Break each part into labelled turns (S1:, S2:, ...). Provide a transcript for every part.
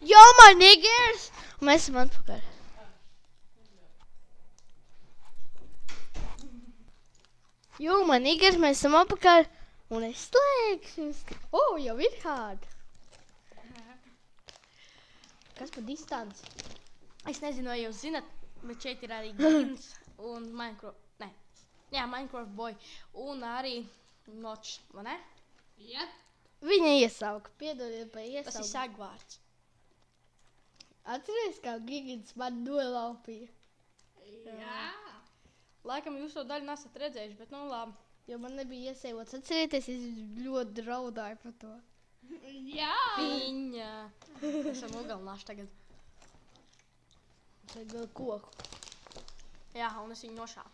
S1: Yo, my niggers! Mēs esam atpakaļ. Jo, man niggers, mēs esam atpakaļ. Un es slēgšu. Jau ir kāda. Kas par distanci?
S2: Es nezinu, vai jūs zinat, bet šeit ir arī Gins un Minecraft. Nē. Jā, Minecraft Boy. Un arī Notch, vai ne?
S3: Jā.
S1: Viņa iesauka. Piedodiet par iesauku.
S2: Tas ir sagvārds.
S1: Atceries, kā Gigants man nolaupīja?
S3: Jā.
S2: Laikam jūs to daļu nesat redzējuši, bet nu labi.
S1: Jo man nebija iesaivots. Atcerieties, es ļoti draudāju par to.
S3: Jā.
S2: Viņa. Esam nogalināši tagad.
S1: Tagad koku.
S2: Jā, un es viņu nošāvu.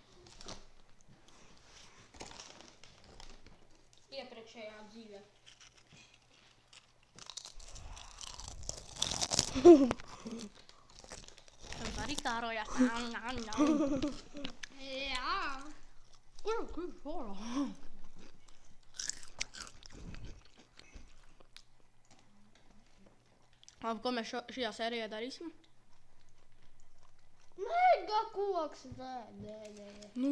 S2: Iepriekšējā dzīvē. Jums arī kārojās.
S3: Jā.
S2: Kur forā? Labi, ko mēs šajā sērijā darīsim?
S1: Mega koks. Nē.
S2: Nu,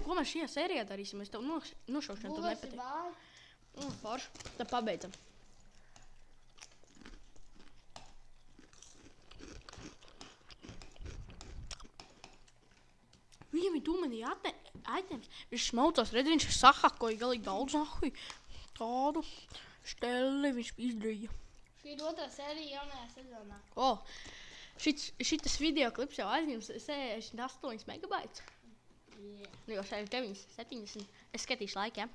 S2: ko mēs šajā sērijā darīsim? Es tev nošaušanu, tev nepatīk.
S1: Būvēsim māju.
S2: Forši. Tad pabeidzam. Viņam ir tūmenī items. Viņš smaucās, redz, viņš sahakoja galīgi daudz nahuj. Tādu šteli viņš izdarīja.
S1: Šī ir otrā sērija jaunajā sezonā.
S2: Šitas videoklips jau aizņems 68 megabaitus.
S1: Yeah.
S2: Nu jau 69, 70. Es skatīšu laiku, ja?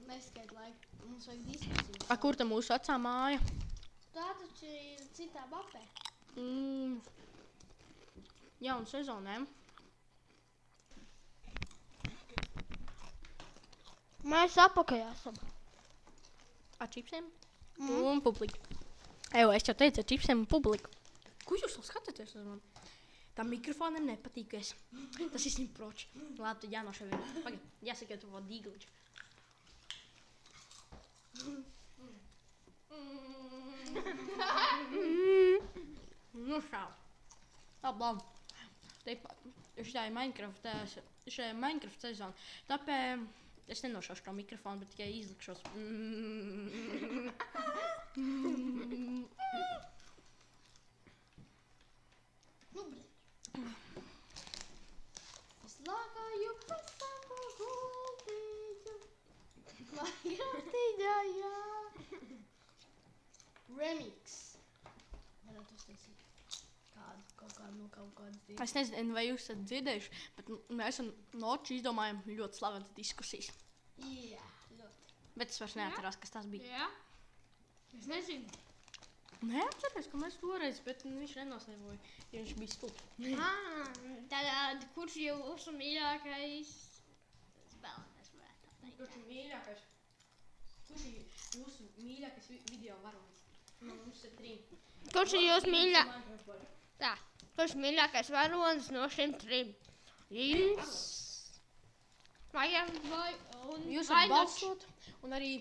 S1: Neskait laiku. Mums vajag diskusiju.
S2: Kur ta mūsu vecā māja?
S1: Tā taču ir citā mapē.
S2: Jauna sezonēm.
S1: Mēs apakaļ esam.
S2: Ar čipsiem? Un publiku. Es jau teicu, ar čipsiem un publiku. Ko jūs vēl skatāties uz mani? Tā mikrofonam nepatīk, es. Tas ir 100%. Labi, tad jānošā vien. Pagad, jāsaka, tu vēl dīgliņš. Nošāv. Labi. Šitā ir Minecraft sezona. Tāpēc es nenošaušu to mikrofonu, bet tikai izlikšos.
S1: Nu, es lākāju pa savu gultīņu. Mājātīņā, jā. Remix. Varētu uztaisīt kaut kādas dienas.
S2: Es nezinu, vai jūs esat dzirdējuši, bet mēs ar Notch izdomājam ļoti slavenas diskusijas.
S1: Jā, ļoti.
S2: Bet es vairs neatcerās, kas tas bija.
S3: Jā. Es nezinu.
S2: Neatceries, ka mēs toreiz, bet viņš nenosaivoja, ja viņš bija stulbs.
S3: Tad kurš jūsu mīļākais spēlētājs varētu tā teikt?
S2: Kurš ir jūsu mīļākais video varonis? No mums ir 3.
S3: Kurš ir jūsu mīļākais varonis no šiem 3? Gins, Minecraft Boy un
S2: Jūs varat balsot, un arī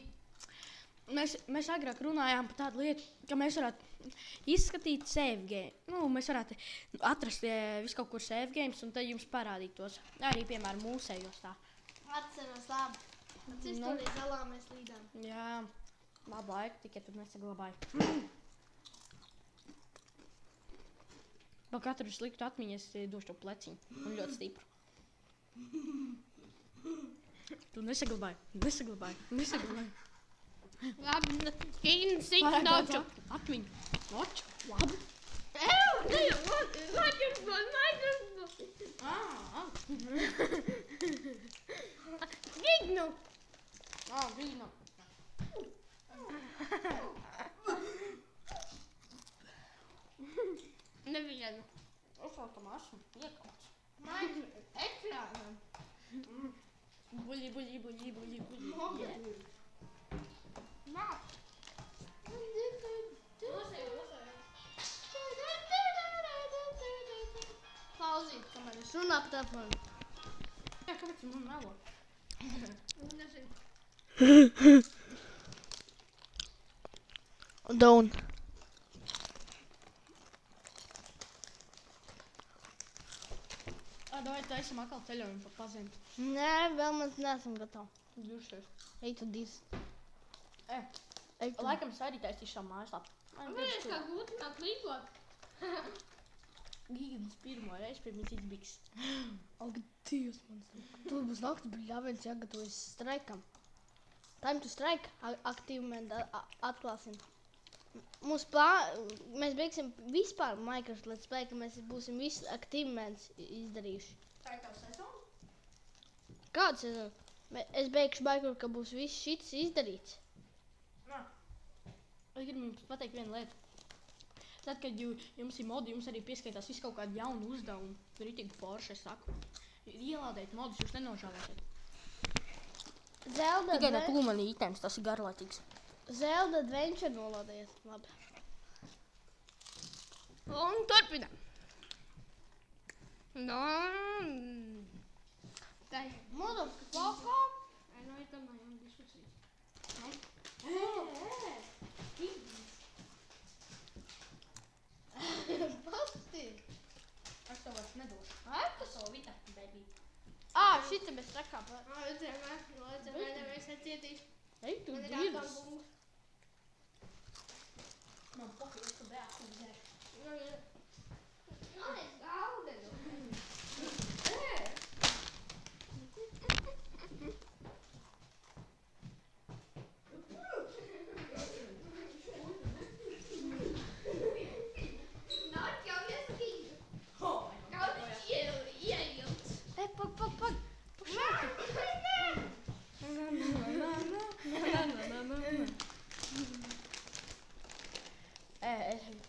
S2: mēs agrāk runājām par tādu lietu, ka mēs varētu izskatīt save game. Nu, mēs varētu atrast visu kaut kur save games, un tad jums parādītos. Arī, piemēram, mūsējos tā.
S1: Atceros labi. Atceros to līdz galā mēs līdām.
S2: Jā, labu laiku, tikai tad nesaglabāju. Vēl katru sliktu atmiņu es došu to pleciņu, un ļoti stipru. Tu nesaglabāji.
S3: Labi, Gins, cik Notchu.
S2: Atmiņu. Notch, labi.
S1: Gignu!
S2: Gignu.
S3: Nevienu.
S2: Es vēl tam esmu iekauts.
S1: Minecraft ekrānam.
S2: Buļi.
S1: Nā. Pauzīt, kamēr es runā pa telefonu.
S2: Jā, kāpēc man melo?
S1: Daun.
S2: davai taisam atkal ceļojumu pa pazemt.
S1: Nē, vēl mēs neesam gatavi.
S2: Duršies.
S1: Ej tu dirz. Ej tu.
S2: Laikam es arī taisīšu savu mājaslapu.
S3: Kāpēc kā gūti kā klīkot?
S2: Gigants pirmo reizi pie viņas izbiks.
S1: Ak, Dievs mans. Tu būs naktis bļāviens jāgatavojas streikam. Time to strike. Achievement atklāsim. Mēs beigsim vispār Minecraft Let's Play, ka mēs būsim visus achievements izdarījuši.
S2: Tā ir tava sezona?
S1: Kādu sezonu? Es beigšu Minecraft, ka būs viss šits izdarīts.
S2: Nā. Es gribu jums pateikt vienu lietu. Tad, kad jums ir modi, jums arī pieskaitās visu kaut kādu jaunu uzdevumu. Ritīgi forši, es saku. Ielādēt modus, jūs nenožēlēsiet.
S1: Zelda
S2: Tikai ne pūmani items, tas ir garlaicīgs.
S1: Zelda Adventure nolādējies. Labi.
S3: Un turpinam. No. Tā ir.
S1: Modus, kas valkā?
S3: No, ir domājām diskusijas.
S1: Pasti.
S2: Es tev vairs nedošu. Tas savu vita, baby.
S1: Šita bez trakā.
S3: Mēs atcietīs.
S1: Ej, tu
S3: Man ir
S1: divas.
S3: atkal bungas.
S2: Man pohi, es tu bēku dzēšu.
S3: Es gaudenu. Nāk jau ieskīdu. Gaudens ieilts.
S1: Pag.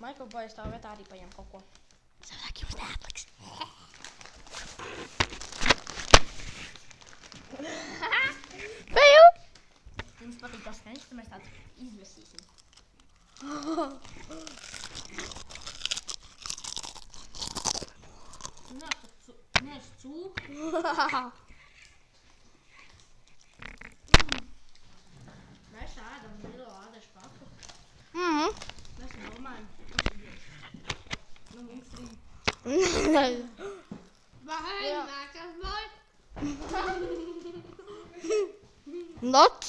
S2: Michael Boy stāv vietā arī paņem kaut ko. Savādāk jums neatliks.
S1: Pēju!
S2: Jums patīk tas skaņas, tad mēs tāds izvesīsim. Nes cūk. Mēs ēdam lielo ādašu paku. Mēs domājam, kas ir bieži. Nu, mums arī.
S3: Vai
S1: Jā.
S3: nākas boy?
S1: Lots.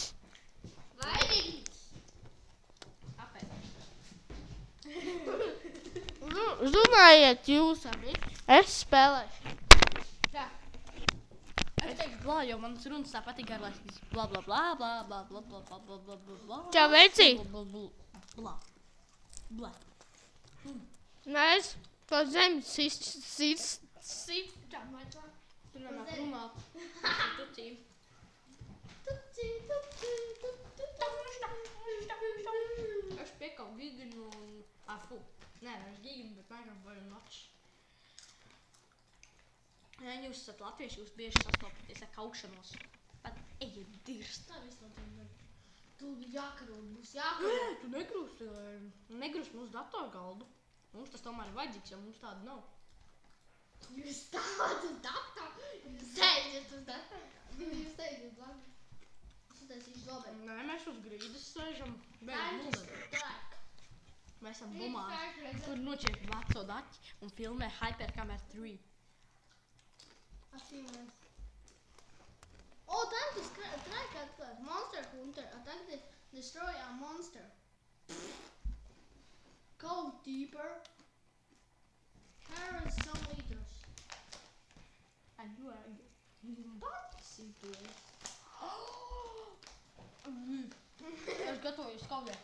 S3: Vainīgs.
S2: Kāpēc?
S1: Runājiet jūs abi. Es spēlēšu.
S3: Tā.
S2: Es teikšu blā, jo manas runas tā patīk garlaicīgas. Blā, blā, blā, blā, blā, blā, blā, blā, blā, blā, blā, blā.
S3: Čau, veci!
S2: Blā, blā, blā. Blā.
S3: Mēs pa zemi sitam.
S2: Tur nenāk runāt. Tucīm. Es piekau giginu un... Nē, es giginu, bet Minecraft vai un mačs. Ja jūs esat latvieši, jūs bieži sastopaties ar kaukšanos. Pat ejiet dirst.
S1: Tā viss no tiem var. Tu jākaro, būs jākaro.
S2: Tu negrūst mūsu datorgaldu. Mums tas tomēr ir vajadzīgs, jo mums tāda nav.
S1: Jūs tādu datoru. Jūs sēžat uz datoru. Jūs sēžat labi. Es taisīšu labē.
S2: Nē, mēs uz grīdas sēžam. Beidz mūdeni. Mēs esam bumā. Tur nočiek veco daķi un filmē Hypercamera 3.
S1: Achievements. O, tagad tas track atklāt. Monster Hunter. Tagad ir destroy a monster. Go deeper. Harass some liters. Pats ir to.
S2: Es gatavojos kaujai.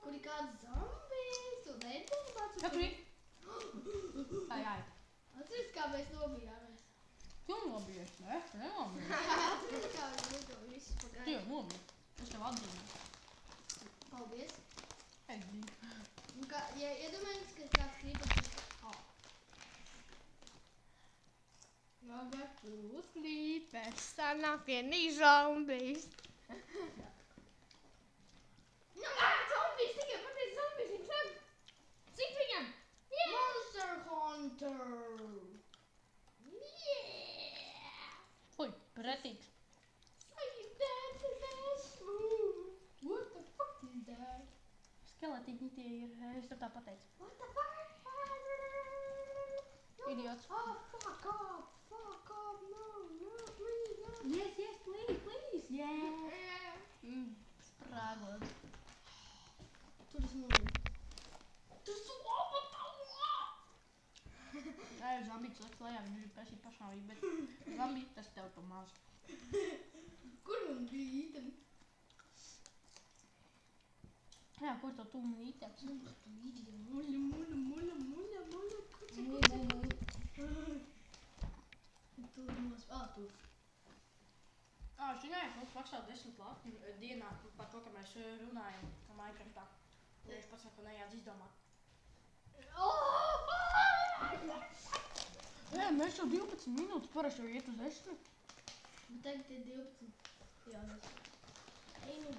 S1: Kur ir kāds zombijs? Tu nedēļ pats?
S2: Kur ir? Ai.
S1: Atceries, kā mēs nobijāmies.
S2: Tu nobijies, ne? Es nenobiju.
S1: Atceries, kā mēs nobijāmies visus
S2: Tu
S1: pagājuši.
S2: jau nobiju. Es tev atzīmēju.
S1: Paldies.
S2: Es zinu.
S1: Un kā, ja iedomājamies, ka kāds gribas...
S3: Tagad tu slīpēs, sanāk vienīgi zombijs. Zombijs, tikai pateic zombijs, viņš tam. Cik viņam?
S1: Monster Hunter!
S3: Yeah!
S2: Ui, pretīgs.
S1: Save that best. What the fuck is that?
S2: Skeletiņi tie ir. Es tev tā pateicu.
S1: What the fuck?
S2: Idiots.
S3: Oh, fuck up, no, please, no.
S2: Yes, please. Yeah. Sprāgot.
S1: Tur es nolīdu.
S3: Tu sopa tavu!
S2: Nē, Zambīts liks lejā, viņš ir pēsīt pašnāvīgi, bet Zambīt, tas tev pa maz.
S3: Kur man bija īteni?
S2: Jā, kur tev tūmu ītens?
S3: Muļa. Tur nos... tur.
S2: Zināju, mums maksā 10 lati dienā par to, ka mēs runājam Minecraftā. Ja viņš pats neko nejādz izdomāt. Jā, mēs jau 12 minūtes parasti jau iet uz 10.
S1: Bet tagad ir 12. Jā, nes. Ej, nu.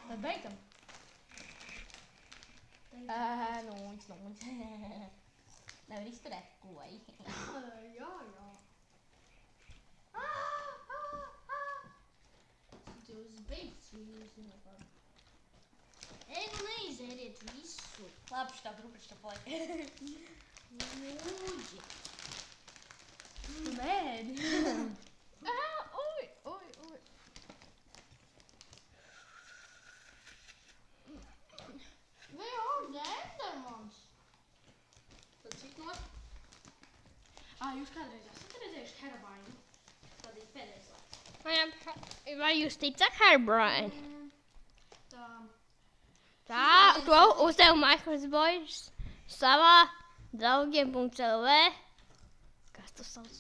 S2: Tad beidzam. Nūņas. Nevar izturēt kloji.
S1: Jā. Jūs beidz vīrus nepār. Ej, nu neizēriet visu.
S2: Labi, šitā drupačs tā paliek.
S1: Lūdzi.
S2: Mēdi. Ui.
S1: Vai Endermans?
S2: Tad cik no? Jūs kādreiz esat redzējuši Herobrine? Tad ir pēdējais laiks.
S3: Vai jūs ticat Herobrine?
S2: Tā.
S3: To uzdev Microsoft Boys savā draugiem.lv. Kas tu sauc?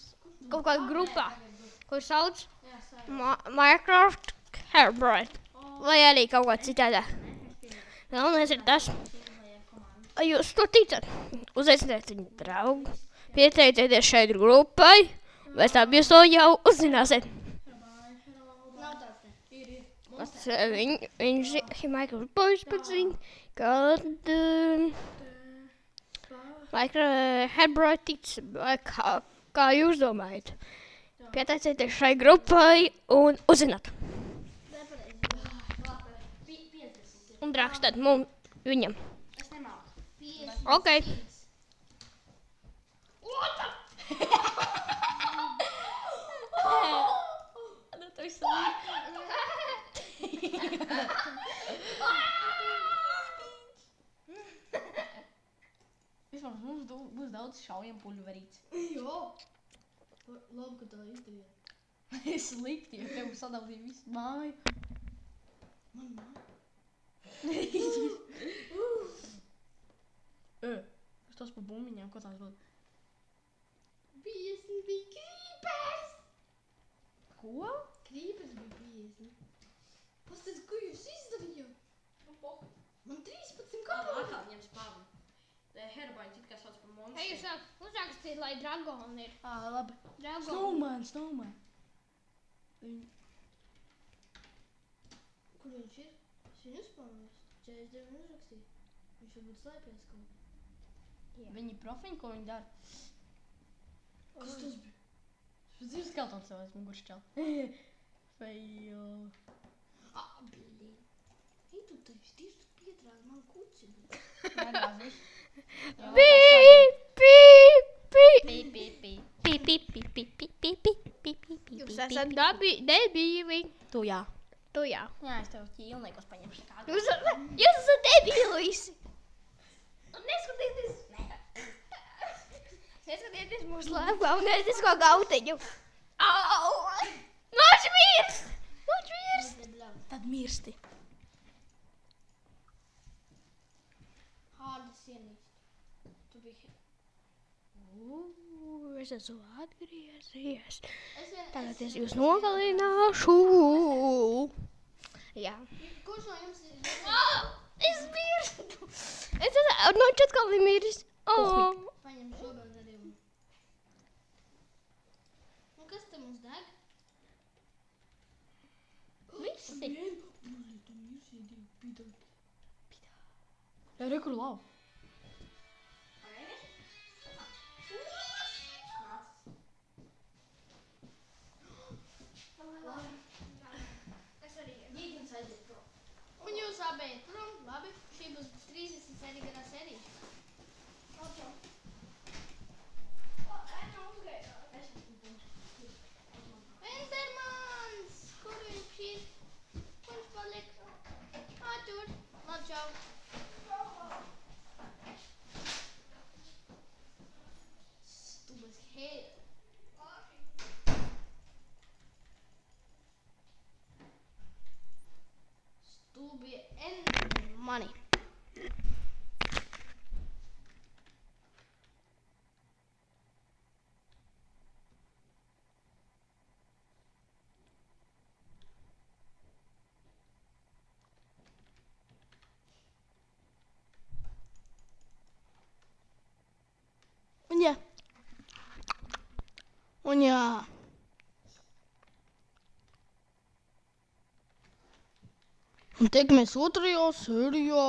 S3: Kaut kādā grupā, kur sauc Minecraft Herobrine. Vai arī kaut kā citādā. Galvenais ir tas, jūs to ticat. Uzaiciniet viņu draugu, pieteicieties šeit grupai, pēc tam jūs to jau uzzināsiet. Viņš Microsoft Boys pēc viņa, kad Microsoft Herobrine tic, vai kā jūs domājat. Pieteicieties šai grupai un uzzināt. Un rakstāt viņam.
S2: Es nemāku.
S3: Ok.
S2: Nu, tu esi līdzi. Vispār mums būs daudz šaujam pulverīts.
S1: Jā. Labi, ka tā izdarīja.
S2: Es slikti, jo tev sadaldīja visu māju.
S1: Man māja.
S2: Kas tos pa bumbiņām, ko tās būtu?
S1: 50 bija krīpers.
S2: Ko?
S1: Krīpers bija 50. Pastāc, ko jūs izdarījāt? Man 13 kāpā.
S2: Atkal ņem spāvi. Herobrine it kā sauc par monstru.
S3: Ej, jūs uzrakstīt, lai Dragon ir.
S2: Labi.
S3: Dragon.
S2: Snowman.
S1: Kur viņš ir? Es viņu uzspānojos. 49 uzrakstīju. Viņš varbūt slēpjas kaut.
S2: Viņi profiņi, ko viņi dara?
S1: Kas tas bija?
S2: Es dzīves skeltons sev esmu guršķēl. Fail.
S1: Blīn. Ej, tu taču tieši tu pietrādi man kuci.
S2: Nerāzis.
S3: Jūs esat debīli.
S2: Tu jā.
S3: Tu jā.
S2: Jā, es tev ķīlniekos paņemšu kādu.
S3: Jūs esat debīli visi. Un neskatieties. Neskatieties mūsu lēpā un ētisko gautiņu. Au! Noč mirs!
S2: Tad mirsti.
S1: Hārdi sienīst. Tu biji.
S3: Es esmu atgriezies.
S1: Es
S3: Tagad es jūs nogalināšu. Jā.
S1: Kurš no jums ir?
S3: Es mirstu. Es esmu no četkalni miris.
S1: Paņem šobrīd arī. Nu, kas te mums deg?
S3: Visi.
S2: Jā, re, kur lau.
S1: Es arī. Ģītins aiziet prom. Un jūs abi iet prom, labi? Šī būs 30 sērija garā sērija. mani. Un jā. Un tiekamies otrajā sērijā.